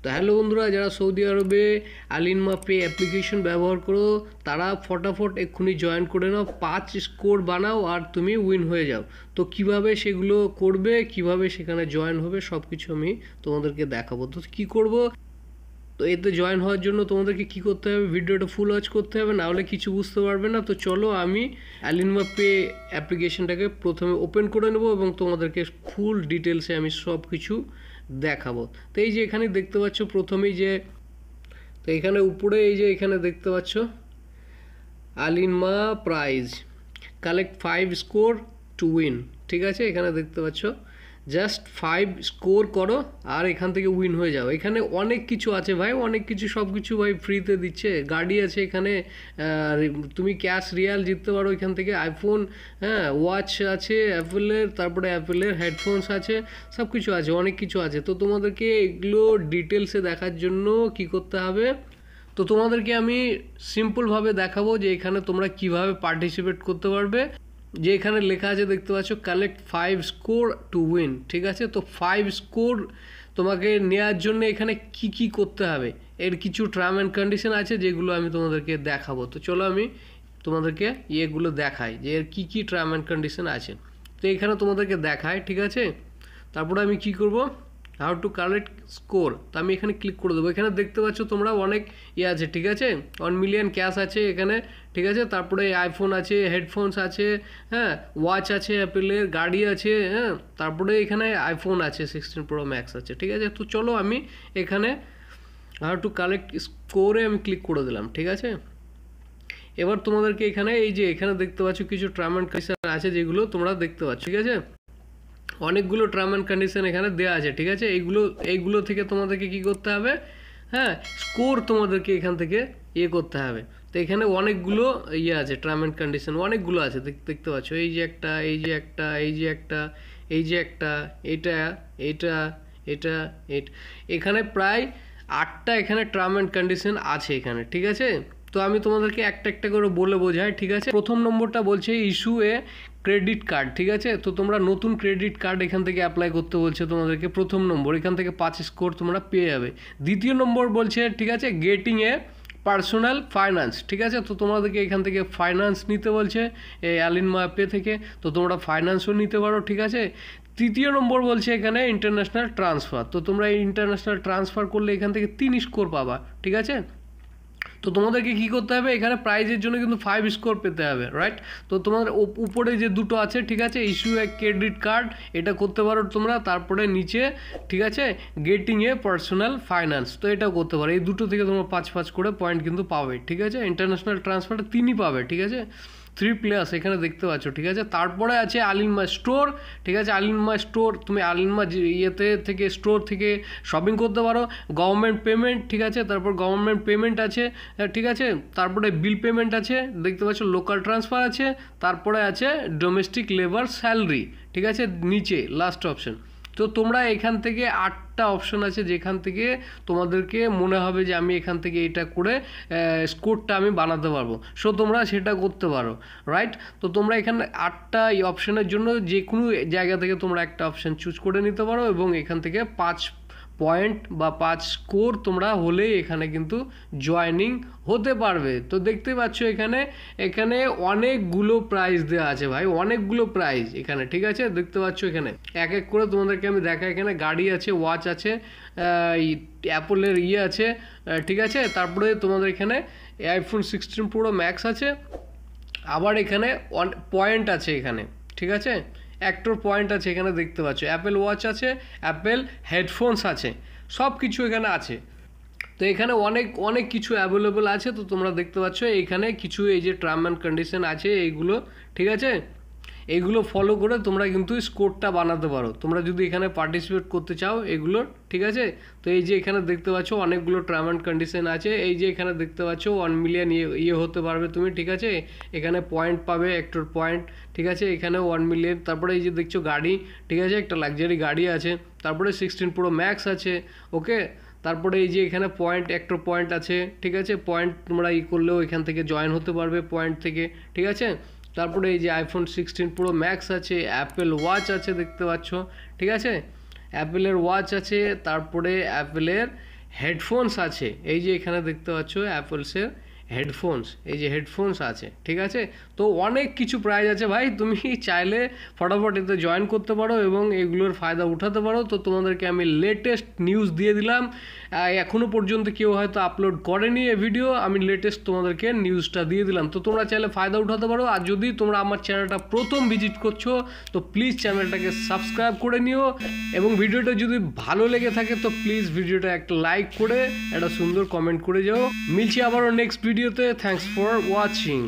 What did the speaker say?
তো হ্যালো বন্ধুরা, যারা সৌদি আরবে আলিনমা পে অ্যাপ্লিকেশন ব্যবহার করো তারা ফটাফট এক্ষুনি জয়েন করে নাও, 5 স্কোর বানাও আর তুমি উইন হয়ে যাও। তো কিভাবে সেগুলো করবে, কিভাবে সেখানে জয়েন হবে, সব কিছু আমি তোমাদেরকে দেখাবো। তো কী করব, তো এতে জয়েন হওয়ার জন্য তোমাদেরকে কি করতে হবে, ভিডিওটা ফুল ওয়াচ করতে হবে, না হলে কিছু বুঝতে পারবে না। তো চলো আমি আলিনমা পে অ্যাপ্লিকেশনটাকে প্রথমে ওপেন করে নেব এবং তোমাদেরকে ফুল ডিটেলসে আমি সব কিছু দেখাবো। তো এই যে এখানে দেখতে পাচ্ছ প্রথমেই যে, তো এখানে উপরে এই যে এখানে দেখতে পাচ্ছ আলিনমা prize collect 5 score to win, ঠিক আছে। এখানে দেখতে পাচ্ছ জাস্ট 5 স্কোর করো আর এখান থেকে উইন হয়ে যাও। এখানে অনেক কিছু আছে ভাই, অনেক কিছু, সব কিছু ভাই ফ্রিতে দিচ্ছে। গাড়ি আছে এখানে, তুমি ক্যাশ রিয়াল জিততে পারো এখান থেকে, আইফোন, হ্যাঁ, ওয়াচ আছে অ্যাপেলের, তারপরে অ্যাপেলের হেডফোনস আছে, সব কিছু আছে, অনেক কিছু আছে। তো তোমাদেরকে এগুলো ডিটেলসে দেখার জন্য কি করতে হবে, তো তোমাদেরকে আমি সিম্পলভাবে দেখাবো যে এখানে তোমরা কিভাবে পার্টিসিপেট করতে পারবে। যে এখানে লেখা আছে দেখতে পাচ্ছ কালেক্ট 5 স্কোর টু উইন, ঠিক আছে। তো 5 স্কোর তোমাকে নেওয়ার জন্য এখানে কি কি করতে হবে, এর কিছু টার্ম অ্যান্ড কন্ডিশন আছে যেগুলো আমি তোমাদেরকে দেখাবো। তো চলো আমি তোমাদেরকে ইয়েগুলো দেখাই যে এর কী কী টার্ম অ্যান্ড কন্ডিশন আছে। তো এখানে তোমাদেরকে দেখায়, ঠিক আছে। তারপরে আমি কি করব, হাউ টু কালেক্ট স্কোর, তো আমি এখানে ক্লিক করে দেবো। এখানে দেখতে পাচ্ছ তোমরা অনেক ইয়ে আছে, ঠিক আছে, 1 মিলিয়ন ক্যাশ আছে এখানে, ঠিক আছে। তারপরে আইফোন আছে, হেডফোনস আছে, হ্যাঁ, ওয়াচ আছে অ্যাপেলের, গাড়ি আছে, হ্যাঁ, তারপরে এখানে আইফোন আছে 16 প্রো ম্যাক্স আছে, ঠিক আছে। তো চলো আমি এখানে হাউ টু কালেক্ট স্কোরে আমি ক্লিক করে দিলাম, ঠিক আছে। এবার তোমাদেরকে এখানে এই যে এখানে দেখতে পাচ্ছ কিছু টার্ম অ্যান্ড কন্ডিশন আছে যেগুলো তোমরা দেখতে পাচ্ছ, ঠিক আছে। অনেকগুলো টার্ম অ্যান্ড কন্ডিশন এখানে দেওয়া আছে, ঠিক আছে। এইগুলো থেকে তোমাদেরকে কি করতে হবে, হ্যাঁ, স্কোর তোমাদেরকে এখান থেকে ইয়ে করতে হবে। তো এখানে অনেকগুলো ইয়ে আছে, টার্ম অ্যান্ড কন্ডিশন অনেকগুলো আছে, দেখতে পাচ্ছ এই যে একটা, এই যে একটা, এই যে একটা, এই যে একটা, এটা এটা এটা এটা, এখানে প্রায় 8টা এখানে টার্ম অ্যান্ড কন্ডিশন আছে এখানে, ঠিক আছে। তো আমি তোমাদেরকে একটা একটা করে বলে বোঝাই, ঠিক আছে। প্রথম নম্বরটা বলছে ইস্যু এ ক্রেডিট কার্ড, ঠিক আছে। তো তোমরা নতুন ক্রেডিট কার্ড এখান থেকে অ্যাপ্লাই করতে বলছে তোমাদেরকে, প্রথম নম্বর, এখান থেকে 5 স্কোর তোমরা পেয়ে যাবে। দ্বিতীয় নম্বর বলছে, ঠিক আছে, গেটিং এ পার্সোনাল ফাইন্যান্স, ঠিক আছে। তো তোমাদেরকে এখান থেকে ফাইন্যান্স নিতে বলছে এই আলিনমা পে থেকে, তো তোমরা ফাইন্যান্সও নিতে পারো, ঠিক আছে। তৃতীয় নম্বর বলছে এখানে ইন্টারন্যাশনাল ট্রান্সফার, তো তোমরা এই ইন্টারন্যাশনাল ট্রান্সফার করলে এখান থেকে 3 স্কোর পাবা, ঠিক আছে। তো তোমাদেরকে কী করতে হবে, এখানে প্রাইজের জন্য কিন্তু 5 স্কোর পেতে হবে, রাইট। তো তোমাদের উপরে যে দুটো আছে, ঠিক আছে, ইস্যু এ ক্রেডিট কার্ড, এটা করতে পারো তোমরা। তারপরে নিচে, ঠিক আছে, গেটিং এ পার্সোনাল ফাইন্যান্স, তো এটাও করতে পারো। এই দুটো থেকে তোমরা 5 করে পয়েন্ট কিন্তু পাবে, ঠিক আছে। ইন্টারন্যাশনাল ট্রান্সফারটা 3ই পাবে, ঠিক আছে, 3+ এখানে দেখতে পাচ্ছ, ঠিক আছে। তারপরে আছে আলিনমা স্টোর, ঠিক আছে। আলিনমা স্টোর, তুমি আলিনমা ইয়েতে থেকে স্টোর থেকে শপিং করতে পারো। গভর্নমেন্ট পেমেন্ট, ঠিক আছে, তারপর গভর্নমেন্ট পেমেন্ট আছে, ঠিক আছে। তারপরে বিল পেমেন্ট আছে, দেখতে পাচ্ছ, লোকাল ট্রান্সফার আছে, তারপরে আছে ডোমেস্টিক লেবার স্যালারি, ঠিক আছে, নিচে লাস্ট অপশন। তো তোমরা এখান থেকে 8টা অপশন আছে যেখান থেকে তোমাদেরকে মনে হবে যে আমি এখান থেকে এটা করে স্কোরটা আমি বানাতে পারবো, সো তোমরা সেটা করতে পারো, রাইট। তো তোমরা এখানে 8টা এই অপশনের জন্য যে কোনো জায়গা থেকে তোমরা একটা অপশন চুজ করে নিতে পারো এবং এখান থেকে 5 পয়েন্ট বা 5 স্কোর তোমরা হলে এখানে কিন্তু জয়েনিং হতে পারবে। তো দেখতে পাচ্ছ এখানে এখানে অনেকগুলো প্রাইজ দেওয়া আছে ভাই, অনেকগুলো প্রাইজ এখানে, ঠিক আছে। দেখতে পাচ্ছ এখানে এক এক করে তোমাদেরকে আমি দেখাই, এখানে গাড়ি আছে, ওয়াচ আছে, অ্যাপলের ইয়ে আছে, ঠিক আছে। তারপরে তোমাদের এখানে আইফোন 16 প্রো ম্যাক্স আছে, আবার এখানে পয়েন্ট আছে এখানে, ঠিক আছে, একটার পয়েন্ট আছে এখানে দেখতে পাচ্ছ, অ্যাপেল ওয়াচ আছে, অ্যাপেল হেডফোনস আছে, সব কিছু এখানে আছে। তো এখানে অনেক অনেক কিছু অ্যাভেলেবল আছে। তো তোমরা দেখতে পাচ্ছ এখানে কিছু এই যে টার্ম অ্যান্ড কন্ডিশন আছে এইগুলো, ঠিক আছে, এইগুলো ফলো করে তোমরা কিন্তু স্কোরটা বানাতে পারো তোমরা যদি এখানে পার্টিসিপেট করতে চাও এগুলো, ঠিক আছে। তো এই যে এখানে দেখতে পাচ্ছ অনেকগুলো টার্ম অ্যান্ড কন্ডিশন আছে, এই যে এখানে দেখতে পাচ্ছ 1 মিলিয়ন ইয়ে হতে পারবে তুমি, ঠিক আছে। এখানে পয়েন্ট পাবে, একটার পয়েন্ট, ঠিক আছে, এখানে 1 মিলিয়ন। তারপরে এই যে দেখছো গাড়ি, ঠিক আছে, একটা লাক্সারি গাড়ি আছে, তারপরে 16 প্রো ম্যাক্স আছে, ওকে। তারপরে এই যে এখানে পয়েন্ট, একটা পয়েন্ট আছে, ঠিক আছে, পয়েন্ট তোমরা করলেও এখান থেকে জয়েন হতে পারবে পয়েন্ট থেকে, ঠিক আছে। তারপরে এই যে আইফোন 16 প্রো ম্যাক্স আছে, অ্যাপেল ওয়াচ আছে দেখতে পাচ্ছ, ঠিক আছে, অ্যাপেলের ওয়াচ আছে, তারপরে অ্যাপেলের হেডফোনস আছে, এই যে এখানে দেখতে পাচ্ছ অ্যাপলসের হেডফোনস, এই যে হেডফোনস আছে, ঠিক আছে। তো অনেক কিছু প্রাইস আছে ভাই, তুমি চাইলে ফটাফট এতে জয়েন করতে পারো এবং এগুলোর ফায়দা উঠাতে পারো। তো তোমাদেরকে আমি লেটেস্ট নিউজ দিয়ে দিলাম, এখনও পর্যন্ত কেউ হয়তো আপলোড করেনি এই ভিডিও, আমি লেটেস্ট তোমাদেরকে নিউজটা দিয়ে দিলাম। তো তোমরা চাইলে ফায়দা উঠাতে পারো। আর যদি তোমরা আমার চ্যানেলটা প্রথম ভিজিট করছো তো প্লিজ চ্যানেলটাকে সাবস্ক্রাইব করে নিও, এবং ভিডিওটা যদি ভালো লেগে থাকে তো প্লিজ ভিডিওটা একটা লাইক করে একটা সুন্দর কমেন্ট করে যাও। মিলছি আবারও নেক্সট ভিডিওতে। Thanks for watching.